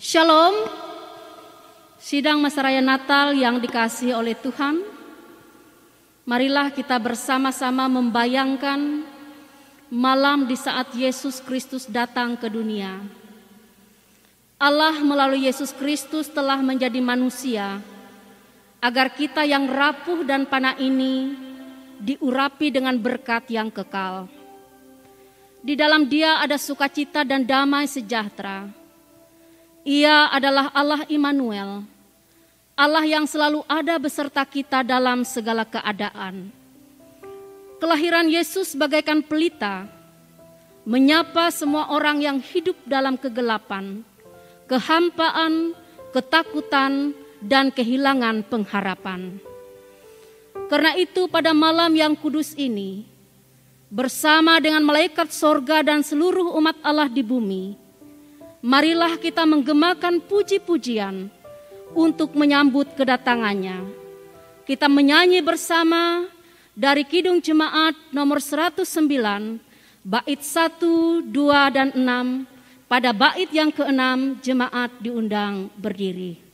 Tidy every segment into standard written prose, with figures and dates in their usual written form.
Shalom, sidang masa raya Natal yang dikasihi oleh Tuhan. Marilah kita bersama-sama membayangkan malam di saat Yesus Kristus datang ke dunia. Allah melalui Yesus Kristus telah menjadi manusia, agar kita yang rapuh dan panah ini diurapi dengan berkat yang kekal. Di dalam Dia ada sukacita dan damai sejahtera. Ia adalah Allah Immanuel, Allah yang selalu ada beserta kita dalam segala keadaan. Kelahiran Yesus bagaikan pelita, menyapa semua orang yang hidup dalam kegelapan, kehampaan, ketakutan, dan kehilangan pengharapan. Karena itu pada malam yang kudus ini, bersama dengan malaikat sorga dan seluruh umat Allah di bumi, marilah kita menggemakan puji-pujian untuk menyambut kedatangannya. Kita menyanyi bersama dari Kidung Jemaat nomor 109, bait 1, 2, dan 6. Pada bait yang ke-6, jemaat diundang berdiri.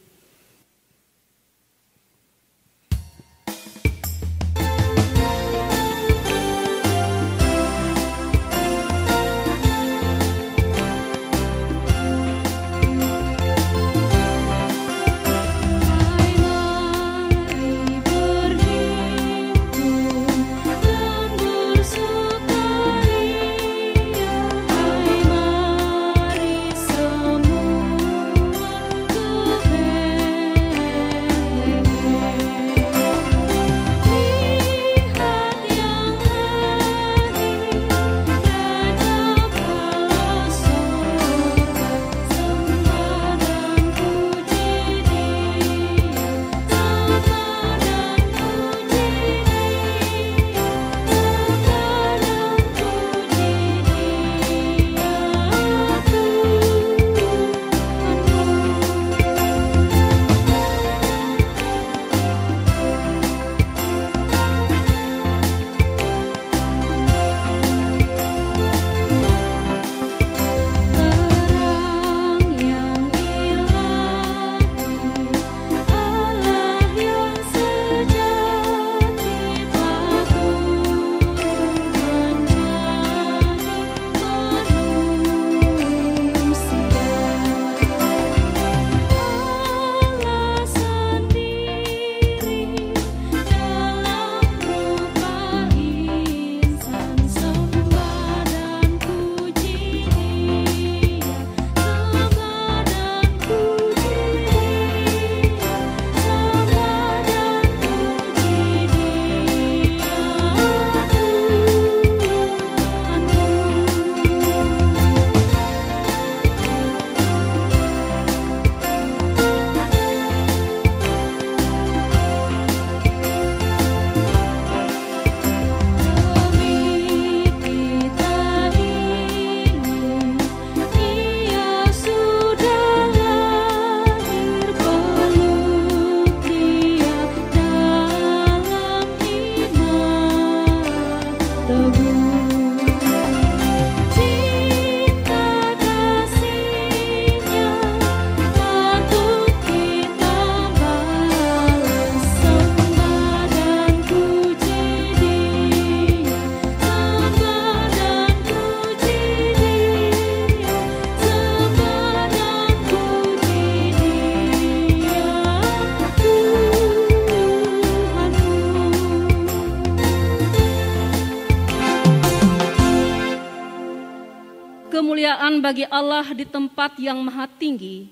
Kemuliaan bagi Allah di tempat yang maha tinggi,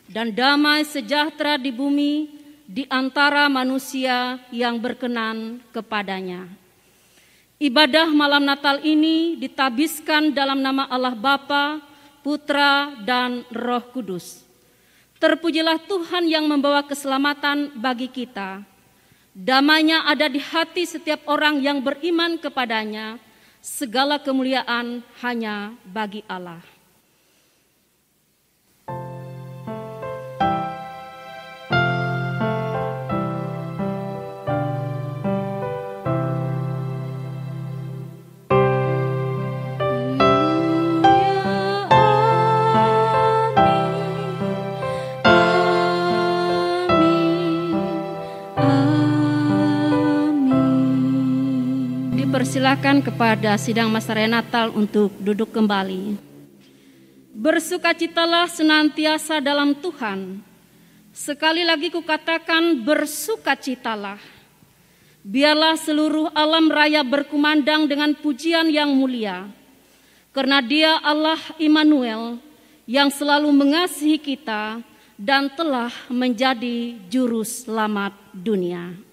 dan damai sejahtera di bumi di antara manusia yang berkenan kepadanya. Ibadah malam Natal ini ditabiskan dalam nama Allah Bapa, Putra, dan Roh Kudus. Terpujilah Tuhan yang membawa keselamatan bagi kita. Damainya ada di hati setiap orang yang beriman kepadanya. Segala kemuliaan hanya bagi Allah. dipersilakan kepada sidang masa raya Natal untuk duduk kembali. Bersukacitalah senantiasa dalam Tuhan. Sekali lagi kukatakan bersukacitalah. Biarlah seluruh alam raya berkumandang dengan pujian yang mulia. Karena Dia Allah Immanuel yang selalu mengasihi kita dan telah menjadi juru selamat dunia.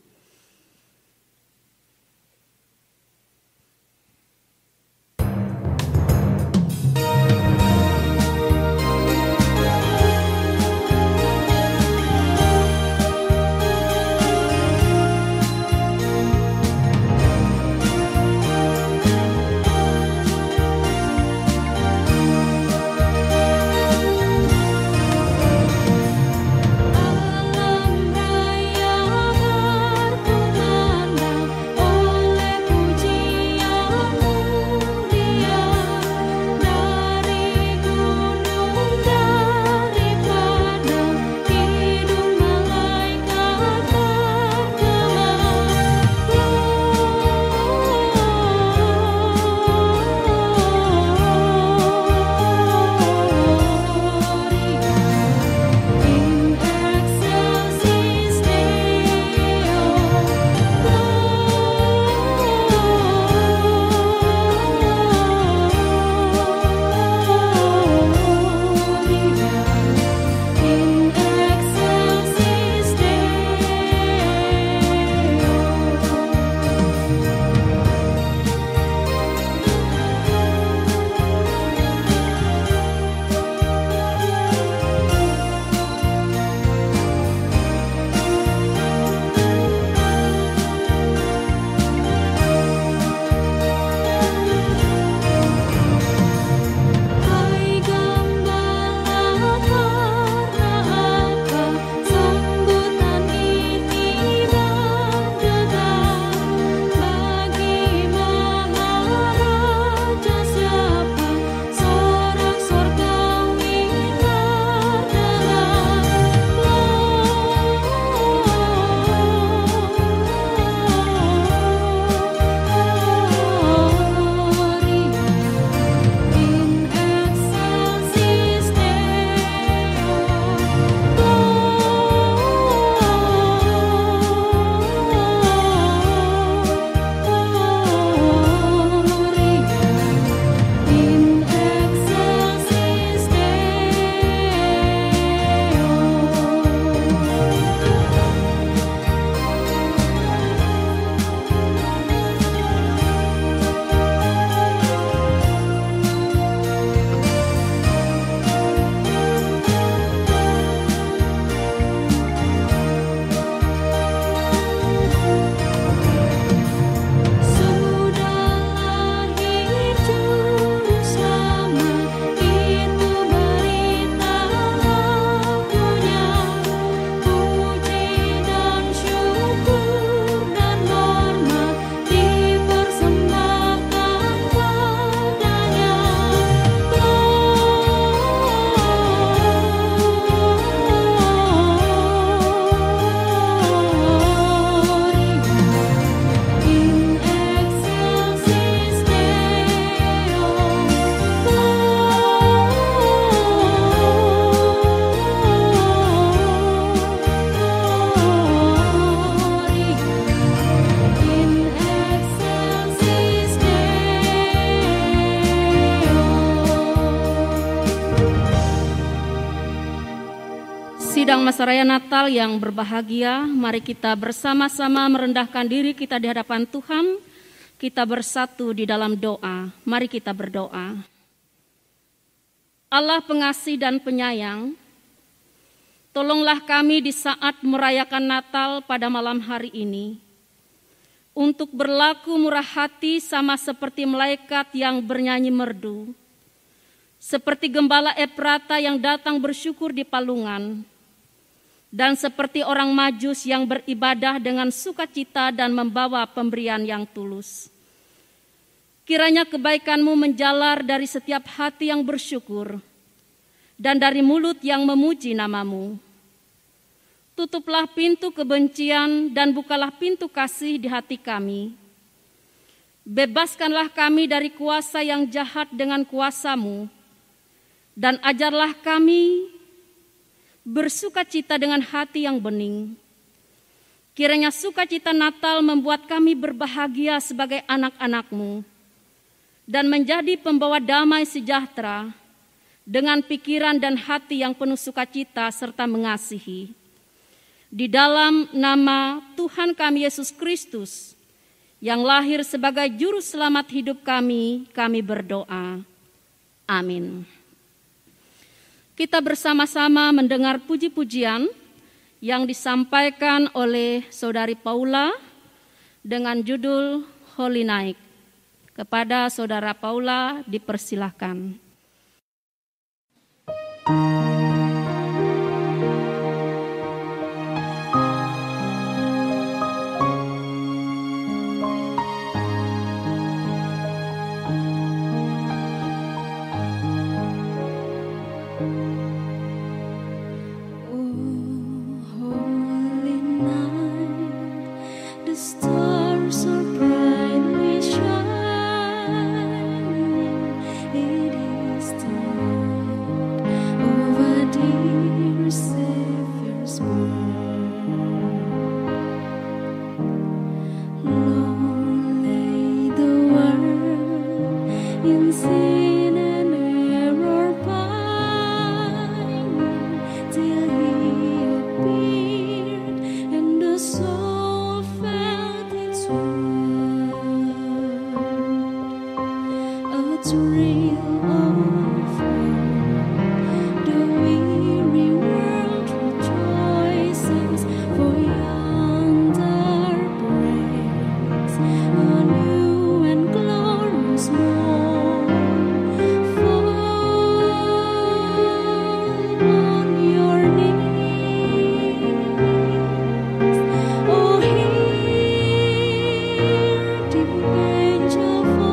Sidang masa raya Natal yang berbahagia, mari kita bersama-sama merendahkan diri kita di hadapan Tuhan. Kita bersatu di dalam doa. Mari kita berdoa. Allah pengasih dan penyayang, tolonglah kami di saat merayakan Natal pada malam hari ini untuk berlaku murah hati sama seperti malaikat yang bernyanyi merdu, seperti gembala Efrata yang datang bersyukur di palungan, dan seperti orang Majus yang beribadah dengan sukacita dan membawa pemberian yang tulus. Kiranya kebaikan-Mu menjalar dari setiap hati yang bersyukur dan dari mulut yang memuji nama-Mu. Tutuplah pintu kebencian dan bukalah pintu kasih di hati kami. Bebaskanlah kami dari kuasa yang jahat dengan kuasa-Mu, dan ajarlah kami bersukacita dengan hati yang bening. Kiranya sukacita Natal membuat kami berbahagia sebagai anak-anak-Mu dan menjadi pembawa damai sejahtera dengan pikiran dan hati yang penuh sukacita serta mengasihi. Di dalam nama Tuhan kami Yesus Kristus, yang lahir sebagai juru selamat hidup kami berdoa. Amin. Kita bersama-sama mendengar puji-pujian yang disampaikan oleh Saudari Paula dengan judul Holy Night. Kepada Saudara Paula dipersilahkan. Angel voices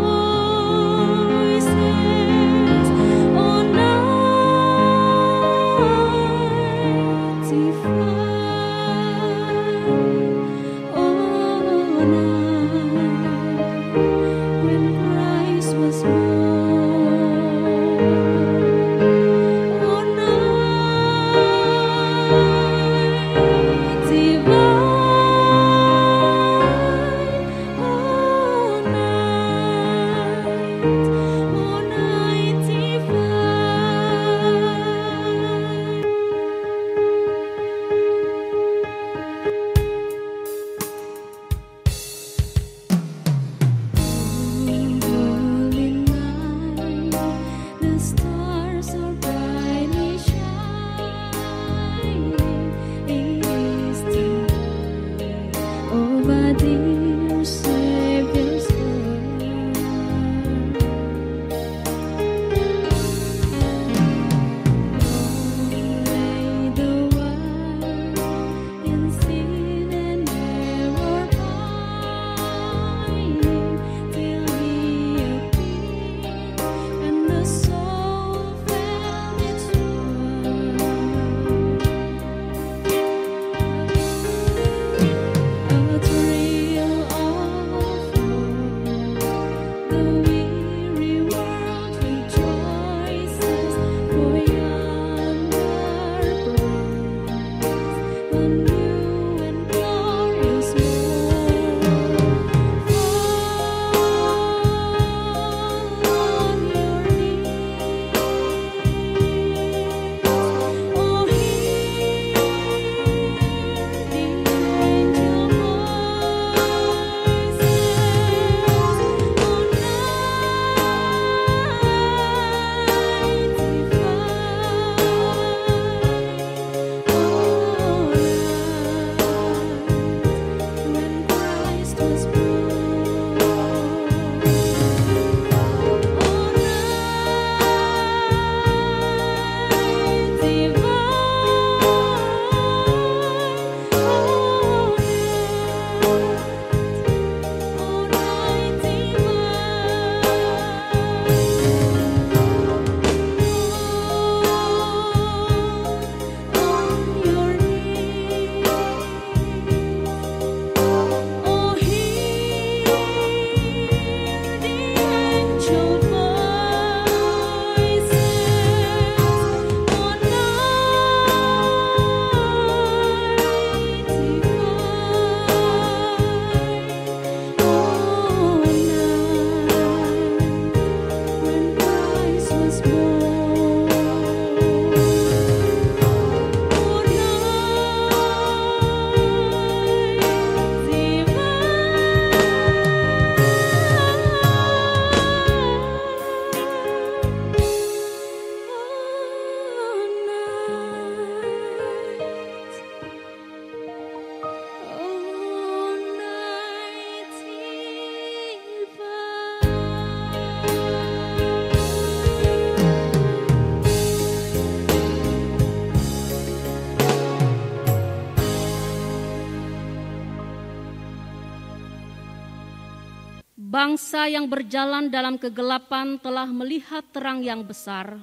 bangsa yang berjalan dalam kegelapan telah melihat terang yang besar.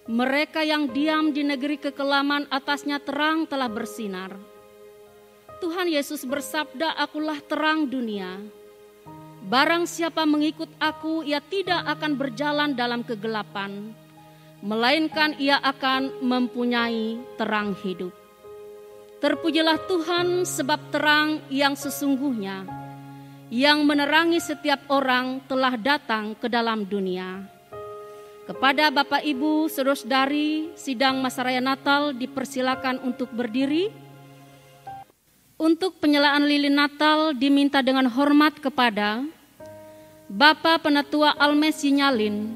Mereka yang diam di negeri kekelaman, atasnya terang telah bersinar. Tuhan Yesus bersabda, "Akulah terang dunia. Barang siapa mengikut aku, ia tidak akan berjalan dalam kegelapan, melainkan ia akan mempunyai terang hidup." Terpujilah Tuhan sebab terang yang sesungguhnya, yang menerangi setiap orang, telah datang ke dalam dunia. Kepada Bapak Ibu, saudara-saudari, sidang masa raya Natal dipersilakan untuk berdiri. Untuk penyalaan lilin Natal diminta dengan hormat kepada Bapak Penatua Almes Yinyalin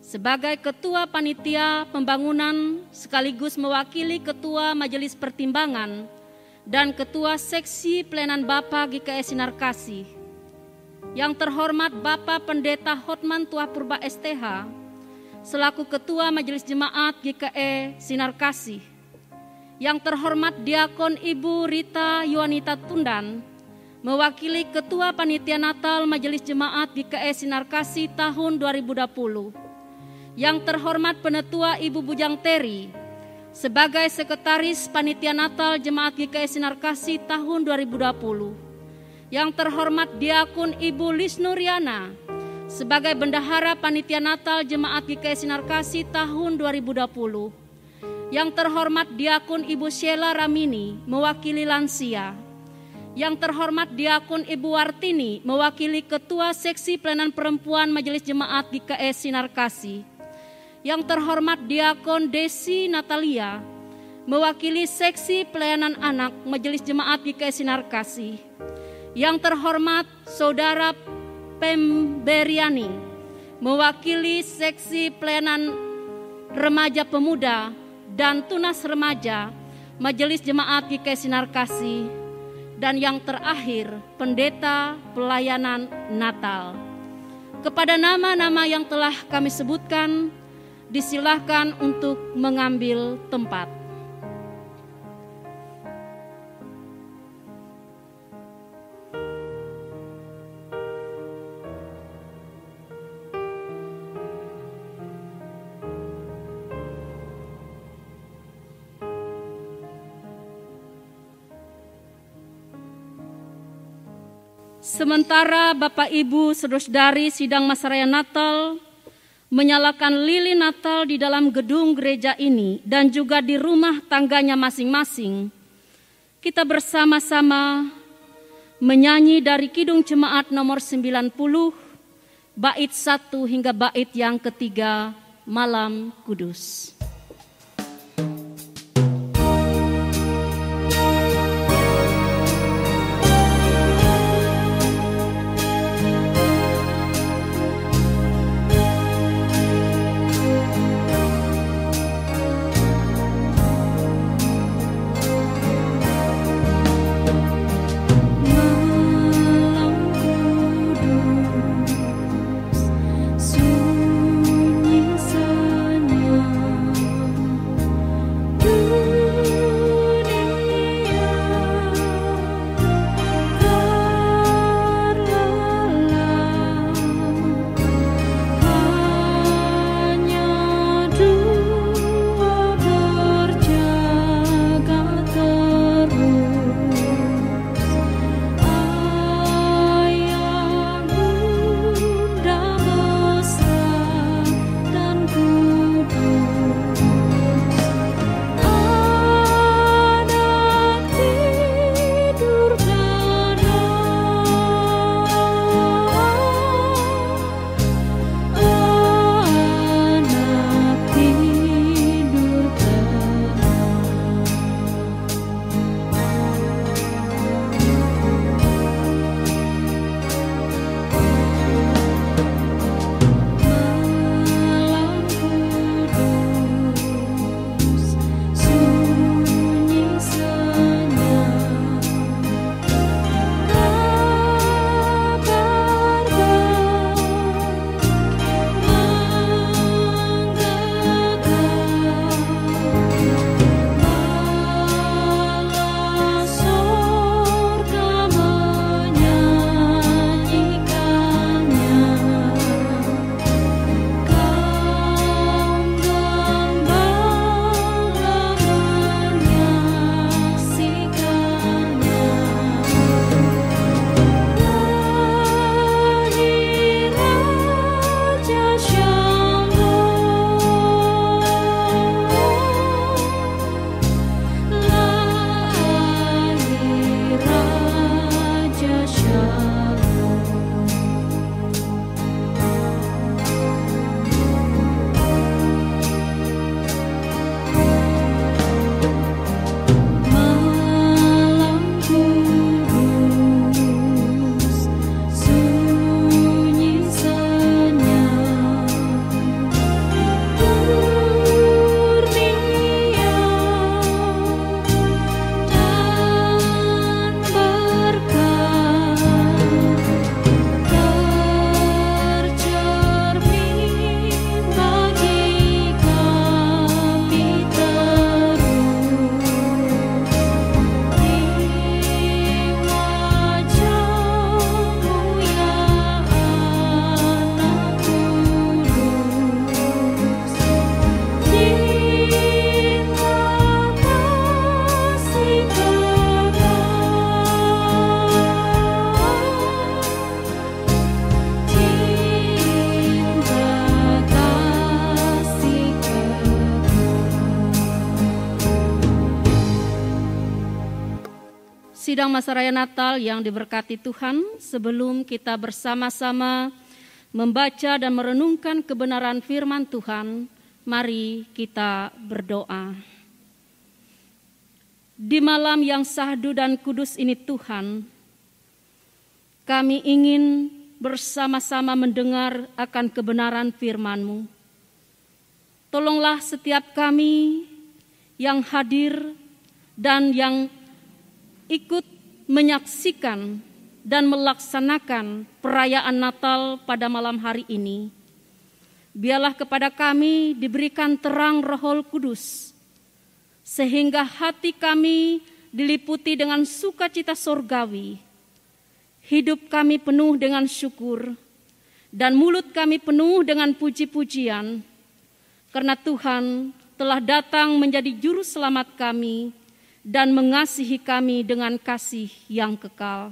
sebagai Ketua Panitia Pembangunan sekaligus mewakili Ketua Majelis Pertimbangan dan Ketua Seksi Pelayanan Bapa GKE Sinar Kasih. Yang terhormat Bapak Pendeta Hotman Tuah Purba STH selaku Ketua Majelis Jemaat GKE Sinar Kasih. Yang terhormat Diakon Ibu Rita Yuanita Tundan mewakili Ketua Panitia Natal Majelis Jemaat GKE Sinar Kasih tahun 2020. Yang terhormat Penetua Ibu Bujang Teri sebagai Sekretaris Panitia Natal Jemaat GKE Sinar Kasih tahun 2020. Yang terhormat Diakon Ibu Lisnuriana sebagai Bendahara Panitia Natal Jemaat GKE Sinar Kasih tahun 2020. Yang terhormat Diakon Ibu Sheila Ramini mewakili lansia. Yang terhormat Diakon Ibu Wartini mewakili Ketua Seksi Pelayanan Perempuan Majelis Jemaat GKE Sinar Kasih. Yang terhormat Diakon Desi Natalia mewakili Seksi Pelayanan Anak Majelis Jemaat GKE Sinar Kasih. Yang terhormat Saudara Pemberiani mewakili Seksi Pelayanan Remaja Pemuda dan Tunas Remaja Majelis Jemaat GKE Sinar Kasih. Dan yang terakhir Pendeta Pelayanan Natal. Kepada nama-nama yang telah kami sebutkan, disilahkan untuk mengambil tempat. Sementara Bapak Ibu saudara-saudari sidang masa raya Natal menyalakan lilin Natal di dalam gedung gereja ini dan juga di rumah tangganya masing-masing, kita bersama-sama menyanyi dari Kidung Jemaat nomor 90, bait 1 hingga bait yang ketiga, Malam Kudus. Sunyi saja Sidang masa raya Natal yang diberkati Tuhan, sebelum kita bersama-sama membaca dan merenungkan kebenaran firman Tuhan, mari kita berdoa. Di malam yang syahdu dan kudus ini Tuhan, kami ingin bersama-sama mendengar akan kebenaran firman-Mu. Tolonglah setiap kami yang hadir dan yang ikut menyaksikan dan melaksanakan perayaan Natal pada malam hari ini. Biarlah kepada kami diberikan terang Roh Kudus, sehingga hati kami diliputi dengan sukacita sorgawi, hidup kami penuh dengan syukur, dan mulut kami penuh dengan puji-pujian, karena Tuhan telah datang menjadi juru selamat kami dan mengasihi kami dengan kasih yang kekal.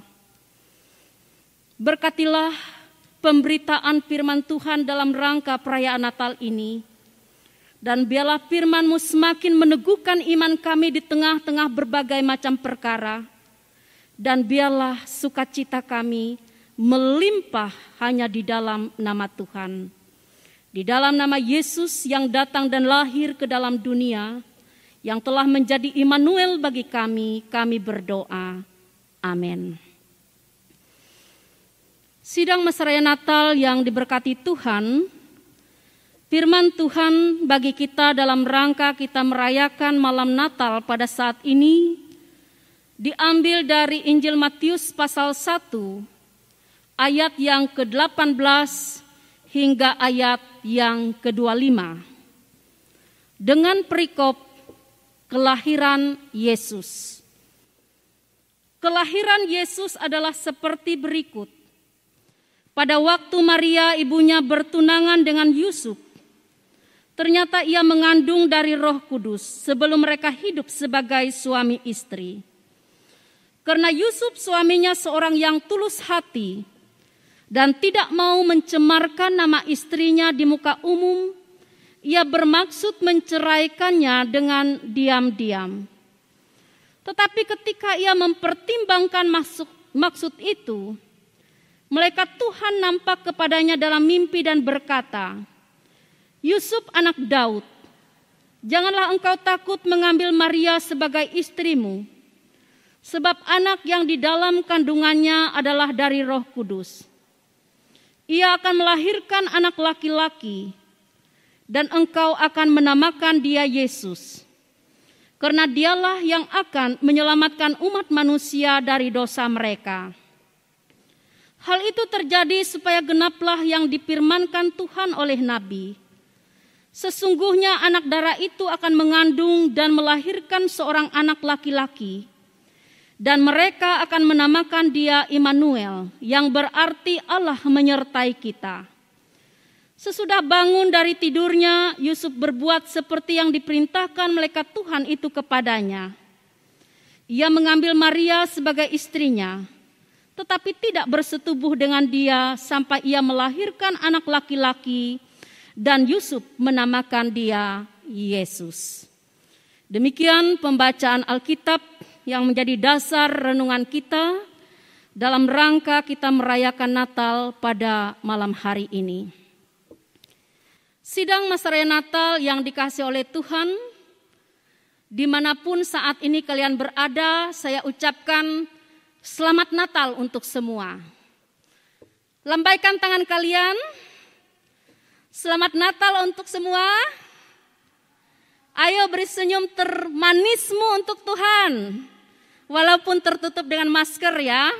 Berkatilah pemberitaan firman Tuhan dalam rangka perayaan Natal ini, dan biarlah firman-Mu semakin meneguhkan iman kami di tengah-tengah berbagai macam perkara, dan biarlah sukacita kami melimpah hanya di dalam nama Tuhan. Di dalam nama Yesus yang datang dan lahir ke dalam dunia, yang telah menjadi Immanuel bagi kami berdoa. Amin. Sidang masa raya Natal yang diberkati Tuhan, firman Tuhan bagi kita dalam rangka kita merayakan malam Natal pada saat ini diambil dari Injil Matius pasal 1 ayat yang ke-18 hingga ayat yang ke-25 dengan perikop kelahiran Yesus. Kelahiran Yesus adalah seperti berikut. Pada waktu Maria ibunya bertunangan dengan Yusuf, ternyata ia mengandung dari Roh Kudus sebelum mereka hidup sebagai suami istri. Karena Yusuf suaminya seorang yang tulus hati dan tidak mau mencemarkan nama istrinya di muka umum, ia bermaksud menceraikannya dengan diam-diam. Tetapi ketika ia mempertimbangkan maksud itu, malaikat Tuhan nampak kepadanya dalam mimpi dan berkata, "Yusuf anak Daud, janganlah engkau takut mengambil Maria sebagai istrimu, sebab anak yang di dalam kandungannya adalah dari Roh Kudus. Ia akan melahirkan anak laki-laki, dan engkau akan menamakan dia Yesus, karena dialah yang akan menyelamatkan umat manusia dari dosa mereka." Hal itu terjadi supaya genaplah yang difirmankan Tuhan oleh Nabi. Sesungguhnya anak darah itu akan mengandung dan melahirkan seorang anak laki-laki, dan mereka akan menamakan dia Immanuel, yang berarti Allah menyertai kita. Sesudah bangun dari tidurnya, Yusuf berbuat seperti yang diperintahkan malaikat Tuhan itu kepadanya. Ia mengambil Maria sebagai istrinya, tetapi tidak bersetubuh dengan dia sampai ia melahirkan anak laki-laki, dan Yusuf menamakan dia Yesus. Demikian pembacaan Alkitab yang menjadi dasar renungan kita dalam rangka kita merayakan Natal pada malam hari ini. Sidang masa raya Natal yang dikasihi oleh Tuhan, dimanapun saat ini kalian berada, saya ucapkan Selamat Natal untuk semua. Lambaikan tangan kalian. Selamat Natal untuk semua. Ayo beri senyum termanismu untuk Tuhan, walaupun tertutup dengan masker ya.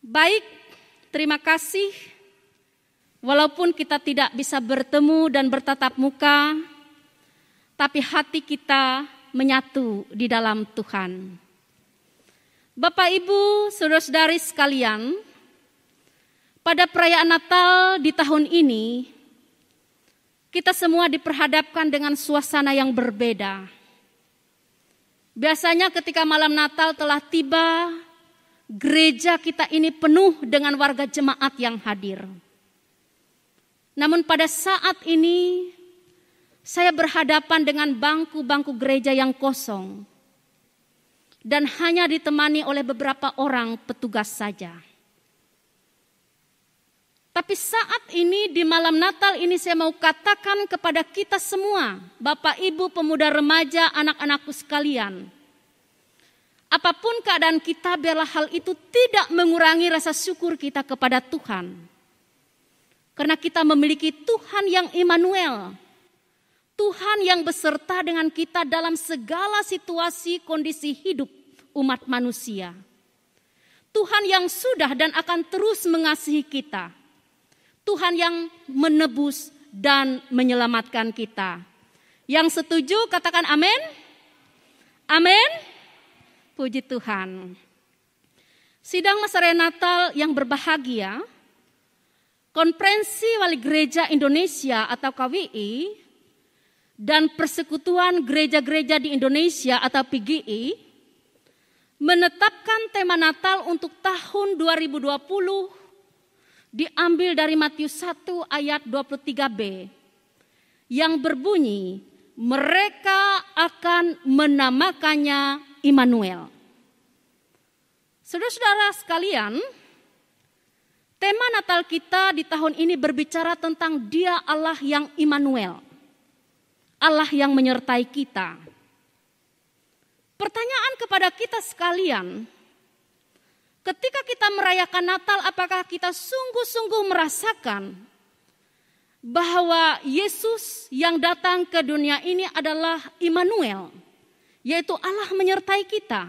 Baik, terima kasih. Walaupun kita tidak bisa bertemu dan bertatap muka, tapi hati kita menyatu di dalam Tuhan. Bapak, Ibu, saudara-saudari sekalian, pada perayaan Natal di tahun ini, kita semua diperhadapkan dengan suasana yang berbeda. Biasanya ketika malam Natal telah tiba, gereja kita ini penuh dengan warga jemaat yang hadir. Namun pada saat ini, saya berhadapan dengan bangku-bangku gereja yang kosong. dan hanya ditemani oleh beberapa orang petugas saja. Tapi saat ini di malam Natal ini saya mau katakan kepada kita semua, Bapak Ibu, pemuda remaja, anak-anakku sekalian. Apapun keadaan kita, biarlah hal itu tidak mengurangi rasa syukur kita kepada Tuhan. Karena kita memiliki Tuhan yang Immanuel. Tuhan yang beserta dengan kita dalam segala situasi kondisi hidup umat manusia. Tuhan yang sudah dan akan terus mengasihi kita. Tuhan yang menebus dan menyelamatkan kita. Yang setuju katakan amin. Amin. Puji Tuhan. Sidang Masarai Natal yang berbahagia, Konferensi Wali Gereja Indonesia atau KWI dan Persekutuan Gereja-Gereja di Indonesia atau PGI menetapkan tema Natal untuk tahun 2020 diambil dari Matius 1 ayat 23b yang berbunyi, mereka akan menamakannya Immanuel. Saudara-saudara sekalian, tema Natal kita di tahun ini berbicara tentang Dia Allah yang Immanuel, Allah yang menyertai kita. Pertanyaan kepada kita sekalian, ketika kita merayakan Natal, apakah kita sungguh-sungguh merasakan bahwa Yesus yang datang ke dunia ini adalah Immanuel, yaitu Allah menyertai kita?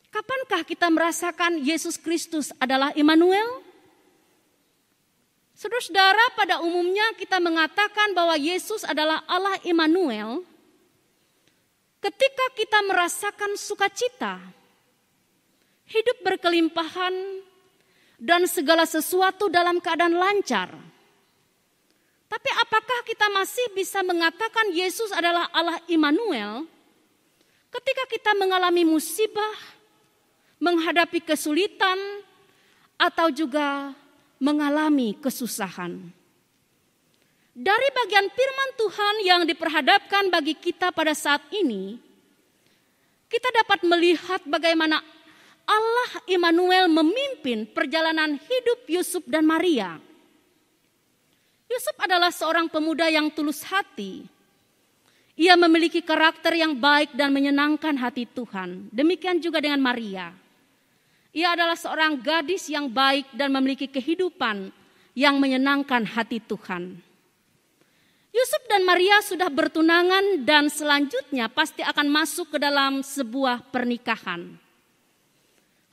Kapankah kita merasakan Yesus Kristus adalah Immanuel? Saudara-saudara, pada umumnya kita mengatakan bahwa Yesus adalah Allah Immanuel ketika kita merasakan sukacita, hidup berkelimpahan, dan segala sesuatu dalam keadaan lancar. Tapi apakah kita masih bisa mengatakan Yesus adalah Allah Immanuel ketika kita mengalami musibah, menghadapi kesulitan, atau juga mengalami kesusahan? Dari bagian firman Tuhan yang diperhadapkan bagi kita pada saat ini, kita dapat melihat bagaimana Allah Immanuel memimpin perjalanan hidup Yusuf dan Maria. Yusuf adalah seorang pemuda yang tulus hati. Ia memiliki karakter yang baik dan menyenangkan hati Tuhan. Demikian juga dengan Maria. Ia adalah seorang gadis yang baik dan memiliki kehidupan yang menyenangkan hati Tuhan. Yusuf dan Maria sudah bertunangan dan selanjutnya pasti akan masuk ke dalam sebuah pernikahan.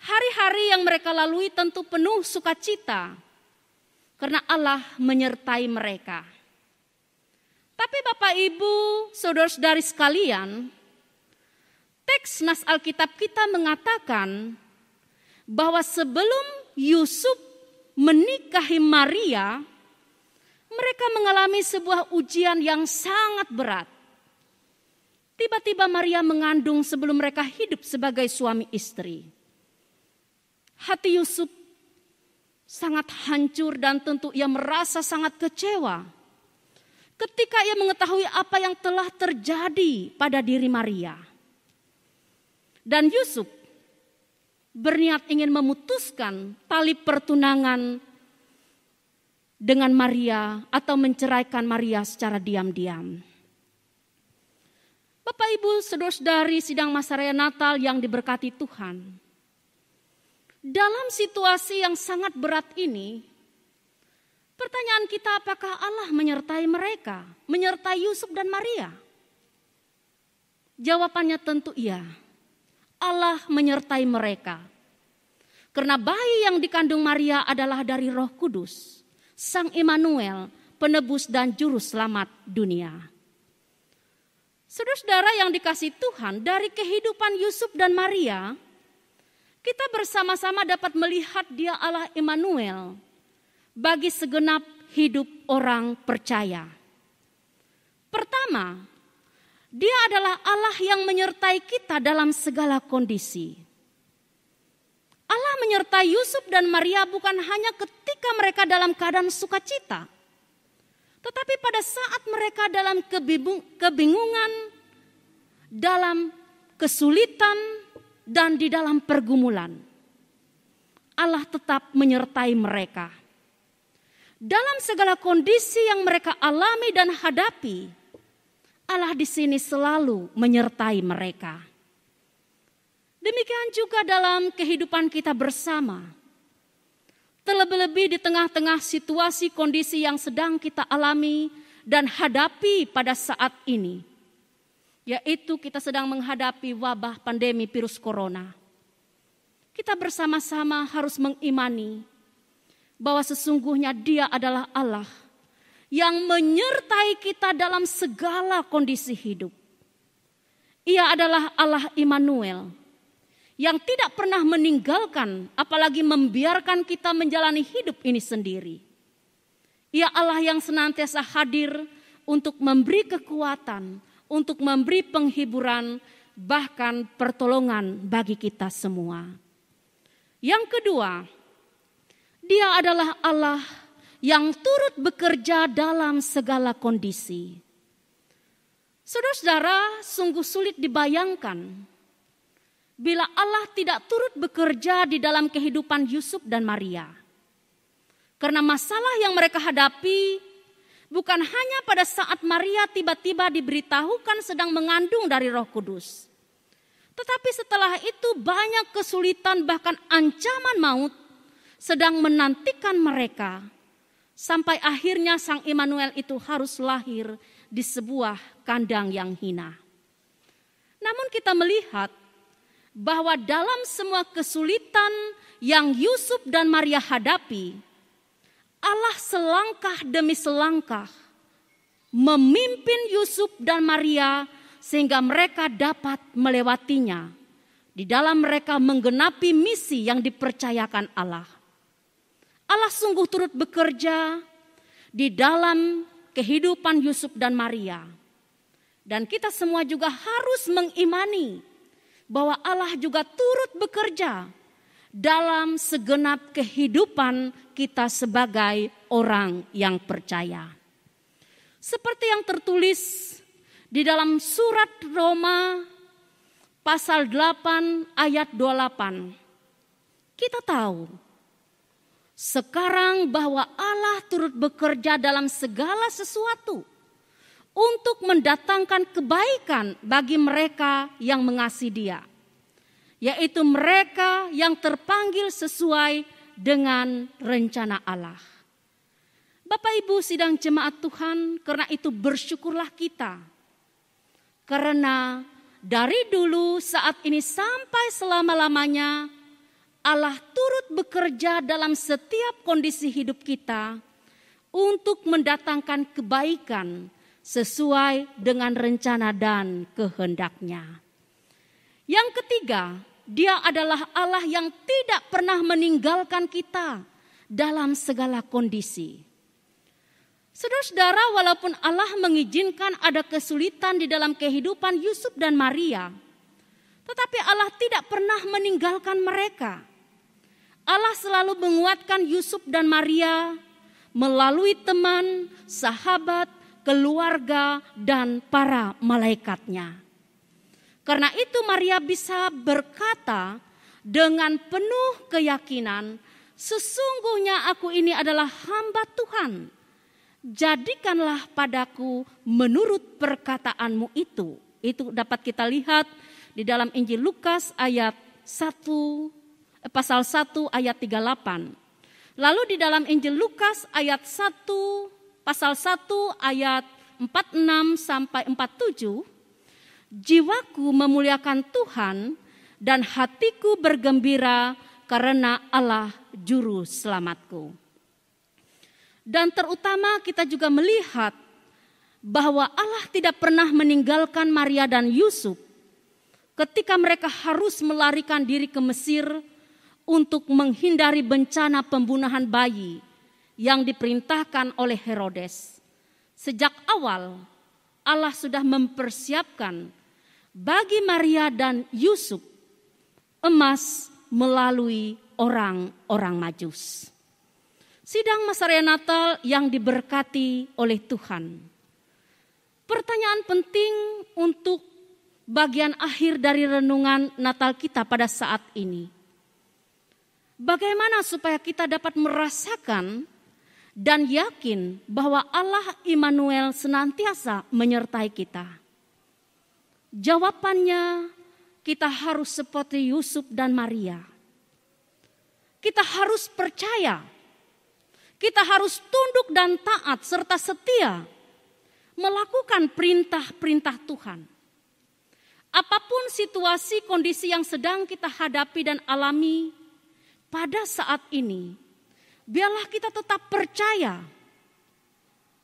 Hari-hari yang mereka lalui tentu penuh sukacita karena Allah menyertai mereka. Tapi Bapak Ibu, saudara-saudari sekalian, teks nas Alkitab kita mengatakan bahwa sebelum Yusuf menikahi Maria, mereka mengalami sebuah ujian yang sangat berat. Tiba-tiba Maria mengandung sebelum mereka hidup sebagai suami istri. Hati Yusuf sangat hancur dan tentu ia merasa sangat kecewa ketika ia mengetahui apa yang telah terjadi pada diri Maria. Dan Yusuf berniat ingin memutuskan tali pertunangan dengan Maria atau menceraikan Maria secara diam-diam. Bapak Ibu, saudara-saudari sidang Masarai Natal yang diberkati Tuhan. Dalam situasi yang sangat berat ini, pertanyaan kita, apakah Allah menyertai mereka, menyertai Yusuf dan Maria? Jawabannya tentu iya. Allah menyertai mereka. Karena bayi yang dikandung Maria adalah dari Roh Kudus, Sang Immanuel, penebus dan juru selamat dunia. Saudara-saudara yang dikasihi Tuhan, dari kehidupan Yusuf dan Maria, kita bersama-sama dapat melihat Dia Allah Immanuel bagi segenap hidup orang percaya. Pertama, Dia adalah Allah yang menyertai kita dalam segala kondisi. Allah menyertai Yusuf dan Maria bukan hanya ketika mereka dalam keadaan sukacita, tetapi pada saat mereka dalam kebingungan, dalam kesulitan, dan di dalam pergumulan, Allah tetap menyertai mereka. Dalam segala kondisi yang mereka alami dan hadapi, Allah di sini selalu menyertai mereka. Demikian juga dalam kehidupan kita bersama. Terlebih-lebih di tengah-tengah situasi kondisi yang sedang kita alami dan hadapi pada saat ini, yaitu kita sedang menghadapi wabah pandemi virus corona. Kita bersama-sama harus mengimani bahwa sesungguhnya Dia adalah Allah yang menyertai kita dalam segala kondisi hidup. Ia adalah Allah Immanuel yang tidak pernah meninggalkan, apalagi membiarkan kita menjalani hidup ini sendiri. Ia Allah yang senantiasa hadir untuk memberi kekuatan, untuk memberi penghiburan, bahkan pertolongan bagi kita semua. Yang kedua, Dia adalah Allah yang turut bekerja dalam segala kondisi. Saudara-saudara, sungguh sulit dibayangkan bila Allah tidak turut bekerja di dalam kehidupan Yusuf dan Maria. Karena masalah yang mereka hadapi bukan hanya pada saat Maria tiba-tiba diberitahukan sedang mengandung dari Roh Kudus. Tetapi setelah itu banyak kesulitan, bahkan ancaman maut sedang menantikan mereka. Sampai akhirnya Sang Immanuel itu harus lahir di sebuah kandang yang hina. Namun kita melihat bahwa dalam semua kesulitan yang Yusuf dan Maria hadapi, Allah selangkah demi selangkah memimpin Yusuf dan Maria sehingga mereka dapat melewatinya. Di dalam mereka menggenapi misi yang dipercayakan Allah. Allah sungguh turut bekerja di dalam kehidupan Yusuf dan Maria. Dan kita semua juga harus mengimani bahwa Allah juga turut bekerja dalam segenap kehidupan kita sebagai orang yang percaya. Seperti yang tertulis di dalam surat Roma pasal 8 ayat 28. Kita tahu sekarang bahwa Allah turut bekerja dalam segala sesuatu untuk mendatangkan kebaikan bagi mereka yang mengasihi Dia, yaitu mereka yang terpanggil sesuai dengan rencana Allah. Bapak Ibu sidang jemaat Tuhan, karena itu bersyukurlah kita. Karena dari dulu saat ini sampai selama-lamanya Allah turut bekerja dalam setiap kondisi hidup kita untuk mendatangkan kebaikan sesuai dengan rencana dan kehendak-Nya. Yang ketiga, Dia adalah Allah yang tidak pernah meninggalkan kita dalam segala kondisi. Saudara-saudara, walaupun Allah mengizinkan ada kesulitan di dalam kehidupan Yusuf dan Maria, tetapi Allah tidak pernah meninggalkan mereka. Allah selalu menguatkan Yusuf dan Maria melalui teman, sahabat, keluarga, dan para malaikatnya. Karena itu Maria bisa berkata dengan penuh keyakinan, sesungguhnya aku ini adalah hamba Tuhan. Jadikanlah padaku menurut perkataanmu itu. Itu dapat kita lihat di dalam Injil Lukas ayat 1, pasal 1 ayat 38. Lalu di dalam Injil Lukas ayat 1, pasal 1 ayat 46 sampai 47, jiwaku memuliakan Tuhan dan hatiku bergembira karena Allah juru selamatku. Dan terutama kita juga melihat bahwa Allah tidak pernah meninggalkan Maria dan Yusuf ketika mereka harus melarikan diri ke Mesir untuk menghindari bencana pembunuhan bayi yang diperintahkan oleh Herodes. Sejak awal Allah sudah mempersiapkan bagi Maria dan Yusuf emas melalui orang-orang Majus. Sidang Masa Raya Natal yang diberkati oleh Tuhan. Pertanyaan penting untuk bagian akhir dari renungan Natal kita pada saat ini. Bagaimana supaya kita dapat merasakan dan yakin bahwa Allah Immanuel senantiasa menyertai kita? Jawabannya, kita harus seperti Yusuf dan Maria. Kita harus percaya. Kita harus tunduk dan taat serta setia melakukan perintah-perintah Tuhan. Apapun situasi kondisi yang sedang kita hadapi dan alami pada saat ini, biarlah kita tetap percaya.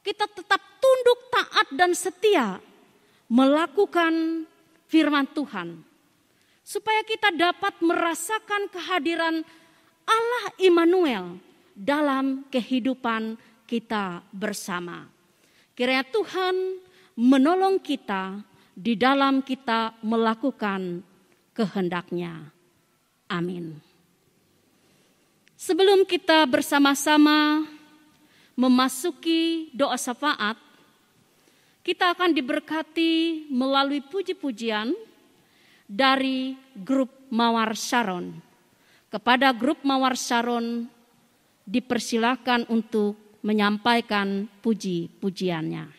Kita tetap tunduk, taat dan setia melakukan firman Tuhan. Supaya kita dapat merasakan kehadiran Allah Immanuel dalam kehidupan kita bersama. Kiranya Tuhan menolong kita di dalam kita melakukan kehendak-Nya. Amin. Sebelum kita bersama-sama memasuki doa syafaat, kita akan diberkati melalui puji-pujian dari grup Mawar Sharon. Kepada grup Mawar Sharon dipersilakan untuk menyampaikan puji-pujiannya.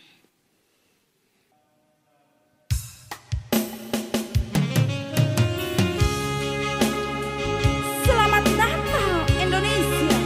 Selamat Natal Indonesia.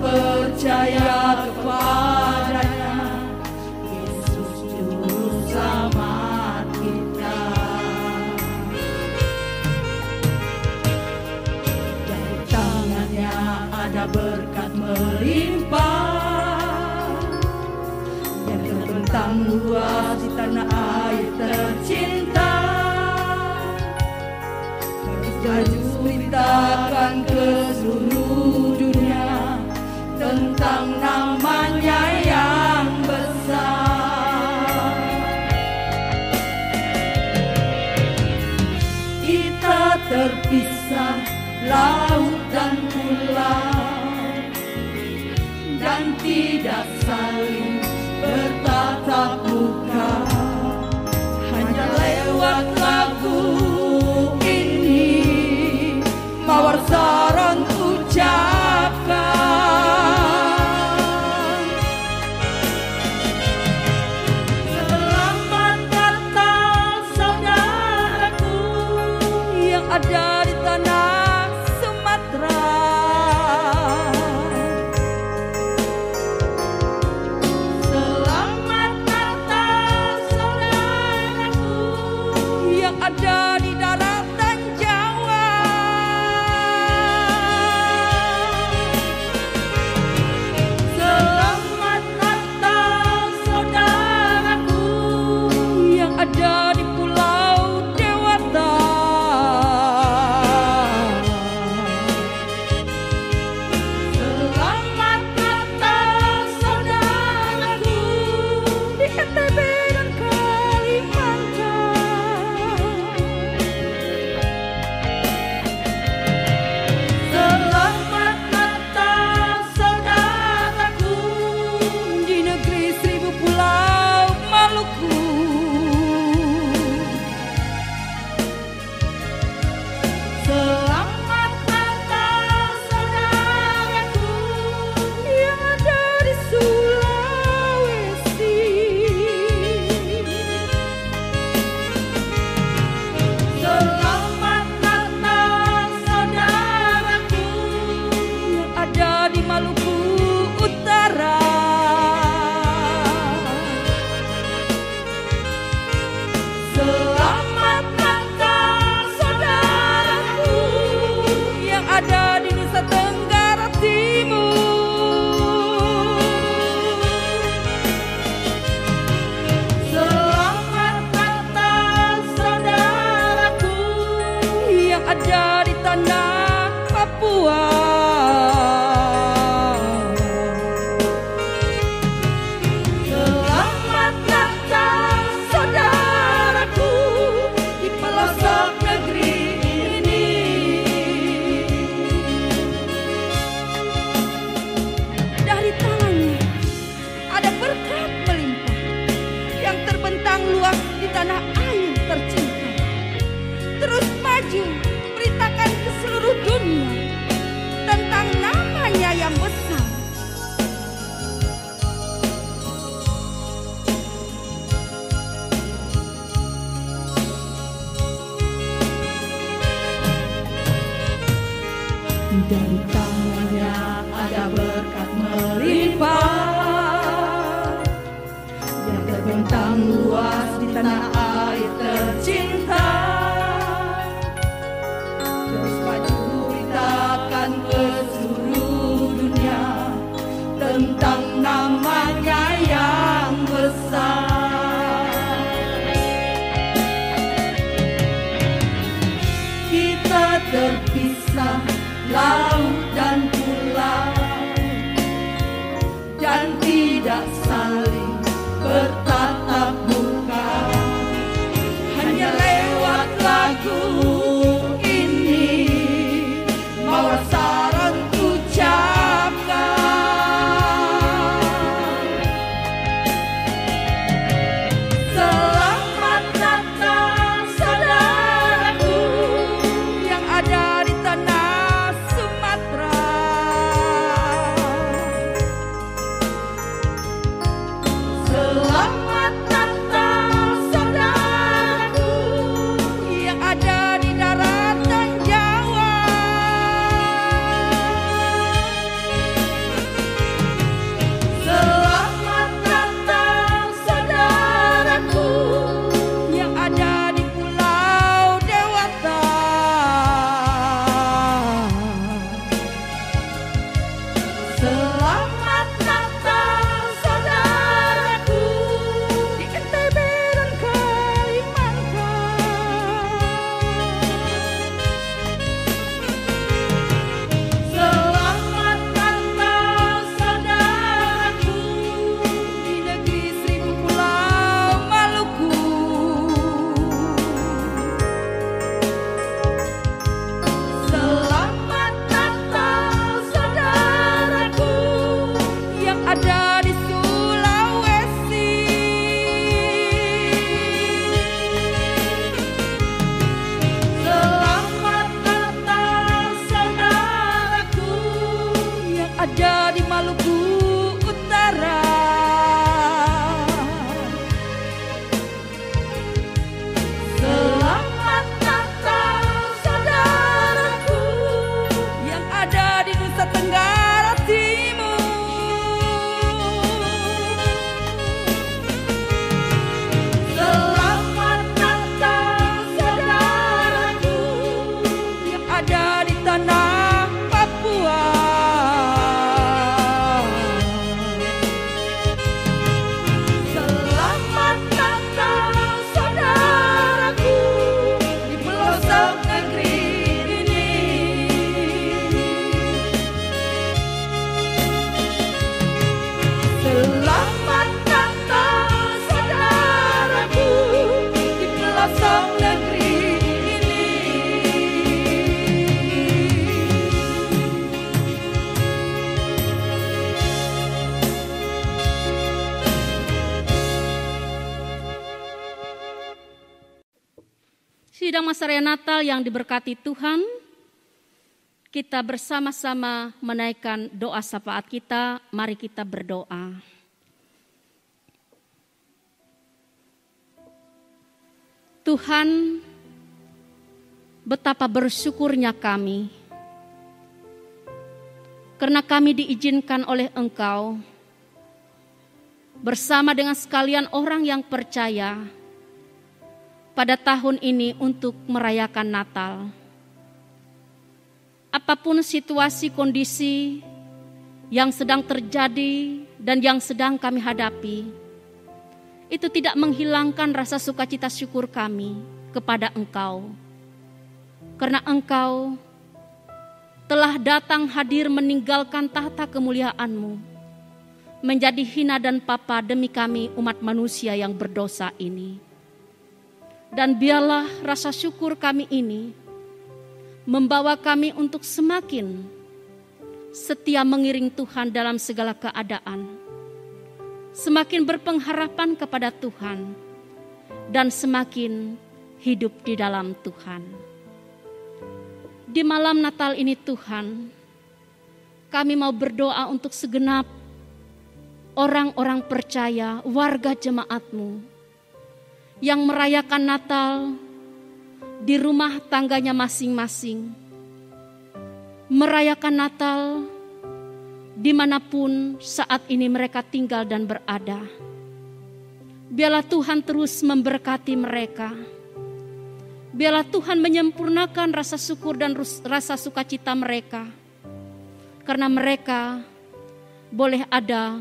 Percaya kepadanya, Yesus Juru Selamat kita. Dari tangannya ada berkat melimpah, yang terbentang luas di tanah air tercinta. Jaju beritakan ke seluruh dunia tentang namanya yang besar. Kita terpisah laut dan pulau, dan tidak saling bertatap muka. Hanya lewat lagu ini Mawar Sharon ucapkan. Ada di tanah Sumatera. Selamat Natal saudaraku yang ada di daratan Jawa. Selamat Natal saudaraku yang ada di Pulau Dewata. ada di tanah Papua. Selamat datang saudaraku di pelosok negeri ini. Dari tangannya ada berkat melimpah yang terbentang luas di tanah air tercinta. Terus maju, beritakan ke seluruh dunia tentang namanya yang besar. Dari tangannya ada berkat melimpah yang terbentang luas di tanah air tercinta. Terus maju beritakan ke seluruh dunia tentang namanya yang besar. Kita terpisah laut dan pulau dan tidak saling bertatap muka, hanya lewat lagu ini mau saran ucapkan. Selamat datang saudaraku yang ada di tanah Sumatera. Selamat datang saudaraku yang ada di daratan Jawa. Selamat datang saudaraku yang ada di Pulau Dewata. Selamat datang saudaraku di NTB dan Kalimantan. Selamat datang saudaraku di negeri seribu pulau Maluku. Selamat datang saudaraku yang ada di Sulawesi. Selamat datang saudaraku yang ada di Maluku Utara. Selamat datang saudaraku yang ada di Nusa Tenggara Timur. Selamat datang saudaraku yang ada di tanah Papua. Selamat datang saudaraku di pelosok negeri ini. Selamat datang saudaraku di pelosok negeri ini. Sidang masa raya Natal yang diberkati Tuhan, kita bersama-sama menaikkan doa syafaat kita. Mari kita berdoa. Tuhan, betapa bersyukurnya kami karena kami diizinkan oleh Engkau bersama dengan sekalian orang yang percaya pada tahun ini untuk merayakan Natal. Apapun situasi kondisi yang sedang terjadi dan yang sedang kami hadapi, itu tidak menghilangkan rasa sukacita syukur kami kepada Engkau. karena Engkau telah datang hadir meninggalkan tahta kemuliaan-Mu, menjadi hina dan papa demi kami umat manusia yang berdosa ini. Dan biarlah rasa syukur kami ini membawa kami untuk semakin setia mengiring Tuhan dalam segala keadaan, semakin berpengharapan kepada Tuhan, dan semakin hidup di dalam Tuhan. Di malam Natal ini Tuhan, kami mau berdoa untuk segenap orang-orang percaya, warga jemaat-Mu yang merayakan Natal di rumah tangganya masing-masing, merayakan Natal dimanapun saat ini mereka tinggal dan berada. Biarlah Tuhan terus memberkati mereka. Biarlah Tuhan menyempurnakan rasa syukur dan rasa sukacita mereka, karena mereka boleh ada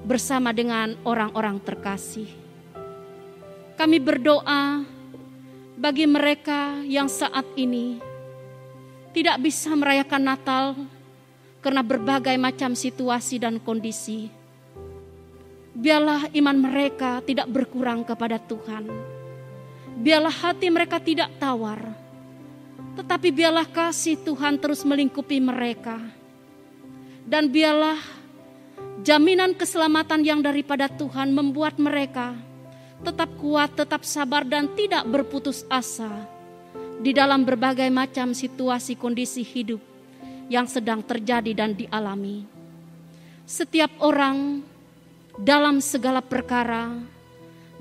bersama dengan orang-orang terkasih. Kami berdoa bagi mereka yang saat ini tidak bisa merayakan Natal karena berbagai macam situasi dan kondisi. Biarlah iman mereka tidak berkurang kepada Tuhan. Biarlah hati mereka tidak tawar, tetapi biarlah kasih Tuhan terus melingkupi mereka. Dan biarlah jaminan keselamatan yang daripada Tuhan membuat mereka tetap kuat, tetap sabar, dan tidak berputus asa di dalam berbagai macam situasi kondisi hidup yang sedang terjadi dan dialami. Setiap orang dalam segala perkara,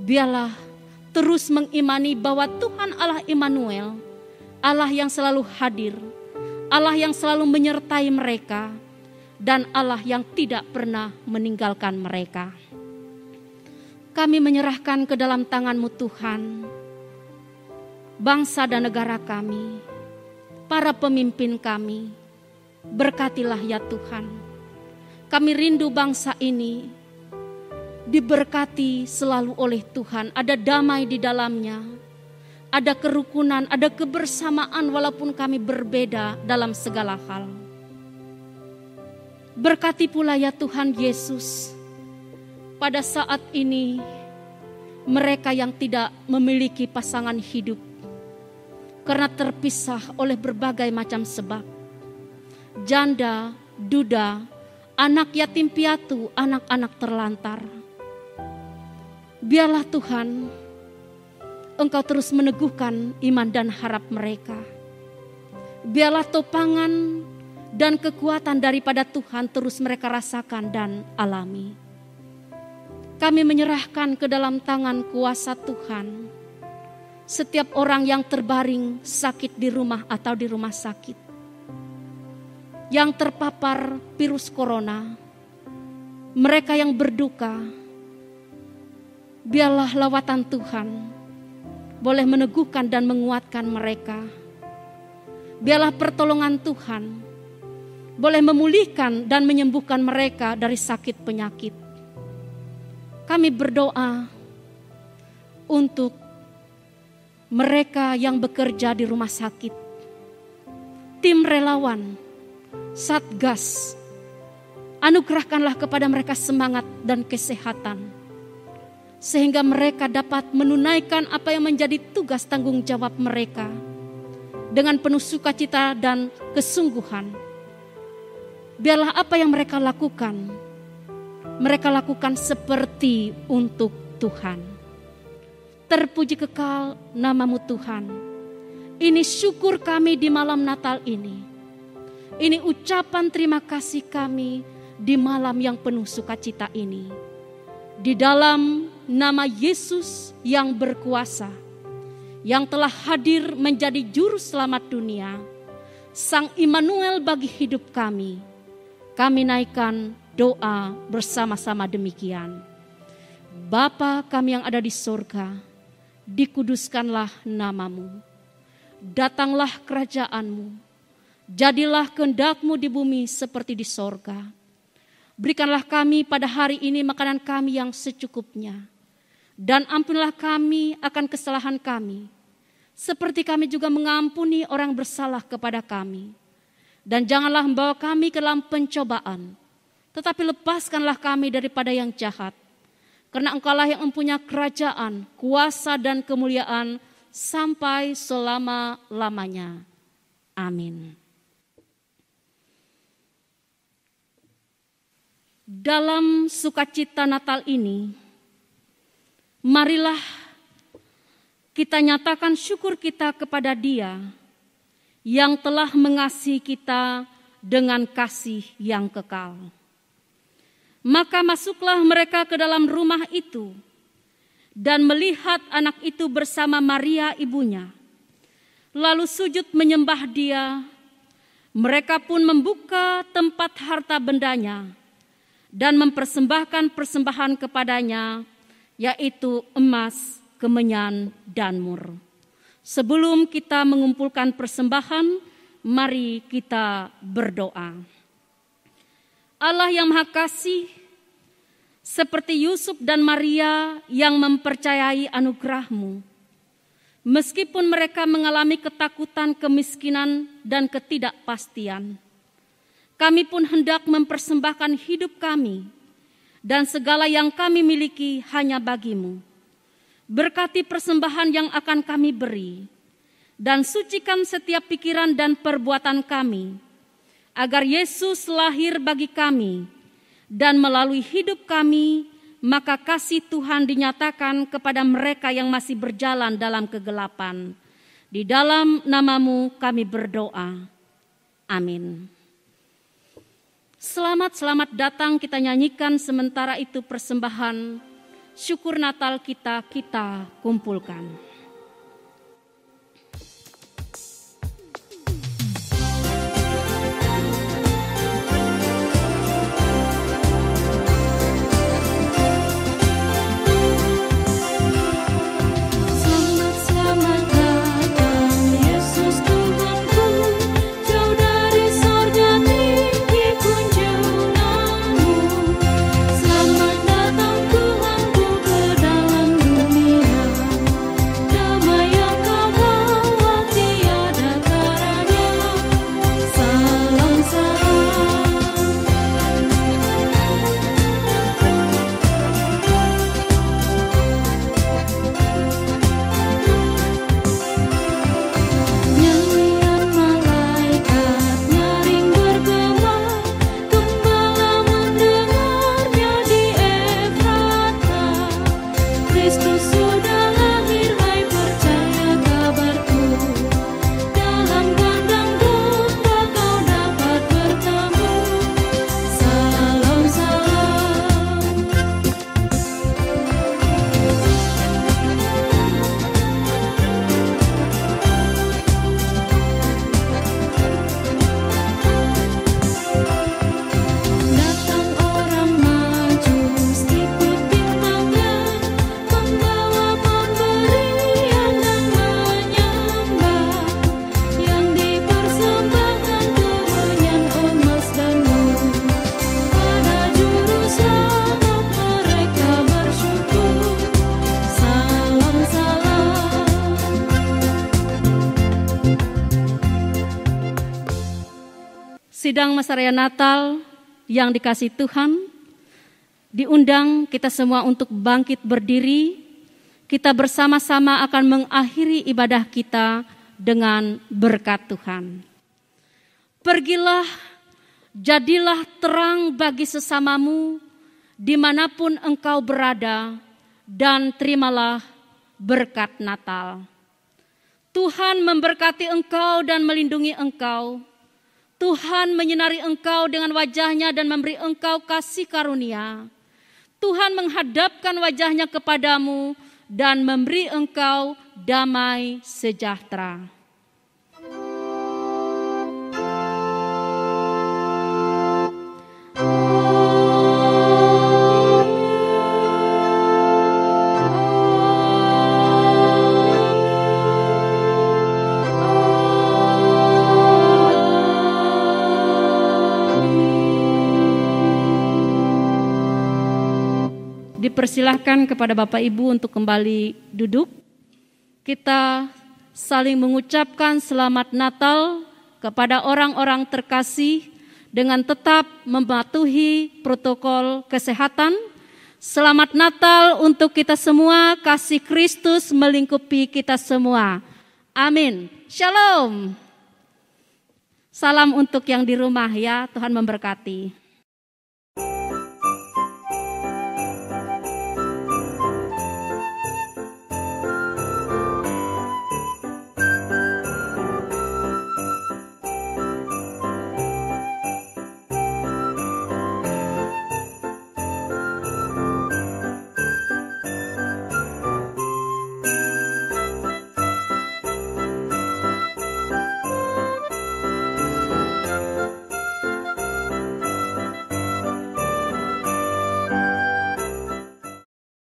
biarlah terus mengimani bahwa Tuhan Allah Immanuel, Allah yang selalu hadir, Allah yang selalu menyertai mereka, dan Allah yang tidak pernah meninggalkan mereka. Kami menyerahkan ke dalam tangan-Mu Tuhan, bangsa dan negara kami, para pemimpin kami. Berkatilah ya Tuhan. Kami rindu bangsa ini diberkati selalu oleh Tuhan, ada damai di dalamnya, ada kerukunan, ada kebersamaan walaupun kami berbeda dalam segala hal. Berkati pula ya Tuhan Yesus, pada saat ini mereka yang tidak memiliki pasangan hidup karena terpisah oleh berbagai macam sebab. Janda, duda, anak yatim piatu, anak-anak terlantar. Biarlah Tuhan, Engkau terus meneguhkan iman dan harap mereka. Biarlah topangan dan kekuatan daripada Tuhan terus mereka rasakan dan alami. Kami menyerahkan ke dalam tangan kuasa Tuhan setiap orang yang terbaring sakit di rumah atau di rumah sakit, yang terpapar virus corona, mereka yang berduka. Biarlah lawatan Tuhan boleh meneguhkan dan menguatkan mereka. Biarlah pertolongan Tuhan boleh memulihkan dan menyembuhkan mereka dari sakit penyakit. Kami berdoa untuk mereka yang bekerja di rumah sakit, tim relawan, Satgas. Anugerahkanlah kepada mereka semangat dan kesehatan, sehingga mereka dapat menunaikan apa yang menjadi tugas tanggung jawab mereka dengan penuh sukacita dan kesungguhan. Biarlah apa yang mereka lakukan seperti untuk Tuhan. Terpuji kekal nama-Mu Tuhan. Ini syukur kami di malam Natal ini. Ini ucapan terima kasih kami di malam yang penuh sukacita ini. Di dalam nama Yesus yang berkuasa, yang telah hadir menjadi juru selamat dunia, Sang Immanuel bagi hidup kami naikkan doa bersama-sama demikian. Bapa kami yang ada di sorga, dikuduskanlah nama-Mu. Datanglah kerajaan-Mu, jadilah kehendak-Mu di bumi seperti di sorga. Berikanlah kami pada hari ini makanan kami yang secukupnya. Dan ampunilah kami akan kesalahan kami, seperti kami juga mengampuni orang bersalah kepada kami. Dan janganlah membawa kami ke dalam pencobaan, tetapi lepaskanlah kami daripada yang jahat. Karena Engkaulah yang mempunyai kerajaan, kuasa dan kemuliaan sampai selama-lamanya. Amin. Dalam sukacita Natal ini, marilah kita nyatakan syukur kita kepada Dia yang telah mengasihi kita dengan kasih yang kekal. Maka masuklah mereka ke dalam rumah itu dan melihat anak itu bersama Maria ibunya, lalu sujud menyembah Dia. Mereka pun membuka tempat harta bendanya dan mempersembahkan persembahan kepadanya, yaitu emas, kemenyan, dan mur. Sebelum kita mengumpulkan persembahan, mari kita berdoa. Allah yang Maha Kasih, seperti Yusuf dan Maria yang mempercayai anugerah-Mu, meskipun mereka mengalami ketakutan, kemiskinan, dan ketidakpastian, kami pun hendak mempersembahkan hidup kami dan segala yang kami miliki hanya bagi-Mu. Berkati persembahan yang akan kami beri dan sucikan setiap pikiran dan perbuatan kami, agar Yesus lahir bagi kami dan melalui hidup kami, maka kasih Tuhan dinyatakan kepada mereka yang masih berjalan dalam kegelapan. Di dalam nama-Mu kami berdoa. Amin. Selamat datang kita nyanyikan, sementara itu persembahan syukur Natal kita kumpulkan. Sidang Masa Raya Natal yang dikasihi Tuhan, diundang kita semua untuk bangkit berdiri. Kita bersama-sama akan mengakhiri ibadah kita dengan berkat Tuhan. Pergilah, jadilah terang bagi sesamamu dimanapun engkau berada, dan terimalah berkat Natal. Tuhan memberkati engkau dan melindungi engkau. Tuhan menyinari engkau dengan wajah-Nya dan memberi engkau kasih karunia. Tuhan menghadapkan wajah-Nya kepadamu dan memberi engkau damai sejahtera. Dipersilahkan kepada Bapak Ibu untuk kembali duduk. Kita saling mengucapkan selamat Natal kepada orang-orang terkasih dengan tetap mematuhi protokol kesehatan. Selamat Natal untuk kita semua, kasih Kristus melingkupi kita semua. Amin. Shalom. Salam untuk yang di rumah ya, Tuhan memberkati.